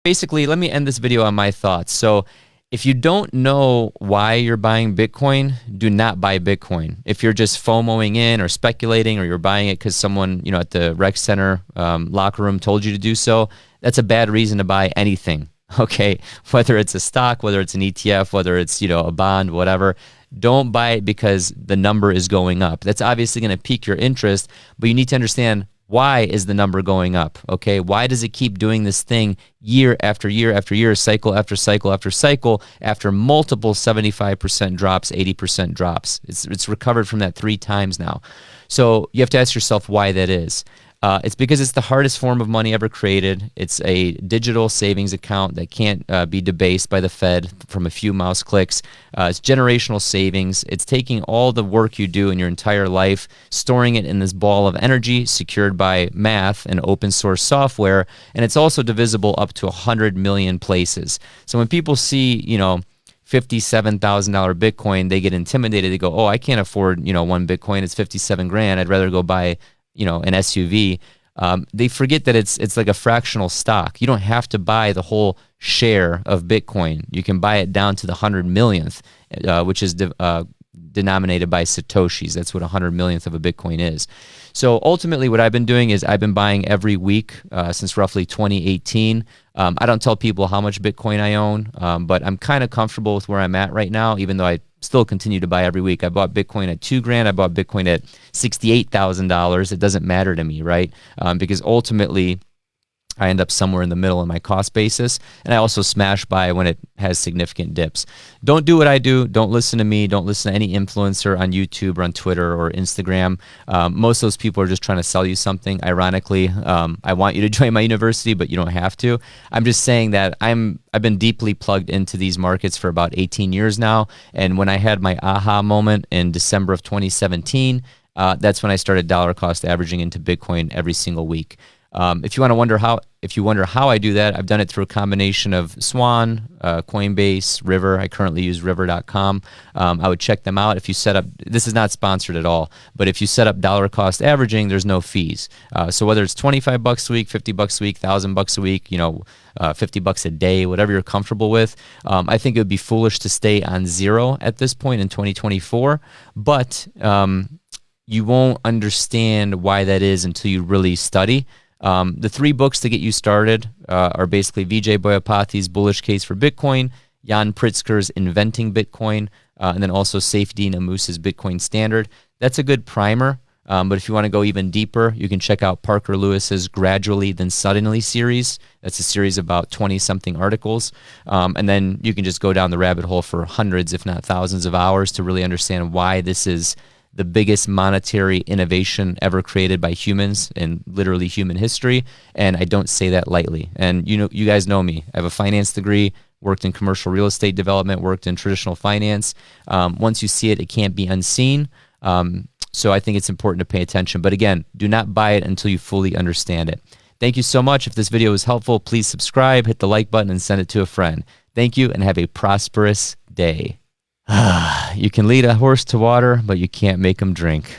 basically, let me end this video on my thoughts. So if you don't know why you're buying Bitcoin, do not buy Bitcoin. If you're just FOMOing in or speculating, or you're buying it because someone, you know, at the rec center locker room told you to do so, that's a bad reason to buy anything. Okay, whether it's a stock, whether it's an ETF, whether it's, you know, a bond, whatever. Don't buy it because the number is going up. That's obviously going to pique your interest, but you need to understand, why is the number going up? Okay, why does it keep doing this thing year after year after year, cycle after cycle after cycle, after multiple 75% drops, 80% drops? It's recovered from that 3 times now. So you have to ask yourself why that is. It's because it's the hardest form of money ever created. It's a digital savings account that can't be debased by the Fed from a few mouse clicks. It's generational savings. It's taking all the work you do in your entire life, storing it in this ball of energy secured by math and open source software, and it's also divisible up to 100 million places. So when people see, you know, $57,000 Bitcoin, they get intimidated. They go, oh, I can't afford, you know, 1 Bitcoin. It's 57 grand. I'd rather go buy, you know, an SUV. They forget that it's like a fractional stock. You don't have to buy the whole share of Bitcoin. You can buy it down to the 100 millionth, which is denominated by Satoshis. That's what 100 millionth of a Bitcoin is. So ultimately what I've been doing is I've been buying every week since roughly 2018. I don't tell people how much Bitcoin I own, but I'm kind of comfortable with where I'm at right now, even though I still continue to buy every week. I bought Bitcoin at $2 grand. I bought Bitcoin at $68,000. It doesn't matter to me, right? Because ultimately, I end up somewhere in the middle in my cost basis, and I also smash buy when it has significant dips. Don't do what I do. Don't listen to me. Don't listen to any influencer on YouTube or on Twitter or Instagram. Most of those people are just trying to sell you something. Ironically, I want you to join my university, but you don't have to. I'm just saying that I've been deeply plugged into these markets for about 18 years now, and when I had my aha moment in December of 2017, that's when I started dollar cost averaging into Bitcoin every single week. If you wonder how I do that, I've done it through a combination of Swan, Coinbase, River. I currently use River.com. I would check them out. If you set up, this is not sponsored at all, but if you set up dollar cost averaging, there's no fees. So whether it's $25 a week, $50 a week, $1,000 a week, you know, $50 a day, whatever you're comfortable with, I think it would be foolish to stay on zero at this point in 2024. But you won't understand why that is until you really study. The 3 books to get you started are basically Vijay Boyapathi's Bullish Case for Bitcoin, Jan Pritzker's Inventing Bitcoin, and then also Saifedean Ammous's Bitcoin Standard. That's a good primer, but if you want to go even deeper, you can check out Parker Lewis's Gradually Then Suddenly series. That's a series of about 20-something articles, and then you can just go down the rabbit hole for hundreds, if not thousands of hours to really understand why this is the biggest monetary innovation ever created by humans in literally human history, and I don't say that lightly. And you know, you guys know me. I have a finance degree, worked in commercial real estate development, worked in traditional finance. Once you see it, it can't be unseen. So I think it's important to pay attention. But again, do not buy it until you fully understand it. Thank you so much. If this video was helpful, please subscribe, hit the like button, and send it to a friend. Thank you, and have a prosperous day. You can lead a horse to water, but you can't make him drink.